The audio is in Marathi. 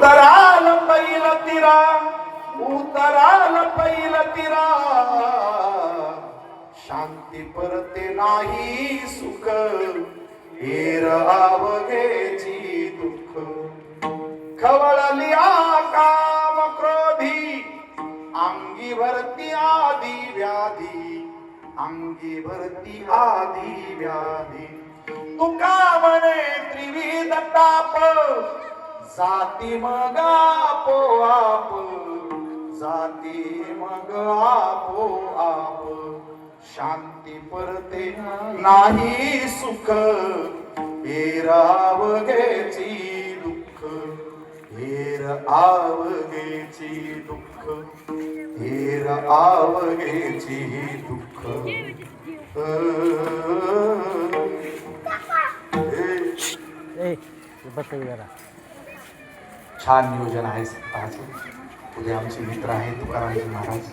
उतराल पैल तिरा, उतराल पैल तिरा, शांती परते नाही सुख, हेर आवघेची दुःख. खवळलिया काम क्रोधी, अंगी भरती आधी व्याधी, अंगी भरती आधी व्याधी. तुका म्हणे त्रिविध ताप, जाती मग आपोआप, जाती मग आपोआप. शांती परते नाही सुख, हेर आवघेची दुःख, हेर आवघेची दुःख, हेर आवघेची दुःख. छान नियोजन आहे सप्ताहाचं. उद्या आमचे मित्र आहेत तुकारामजी महाराज.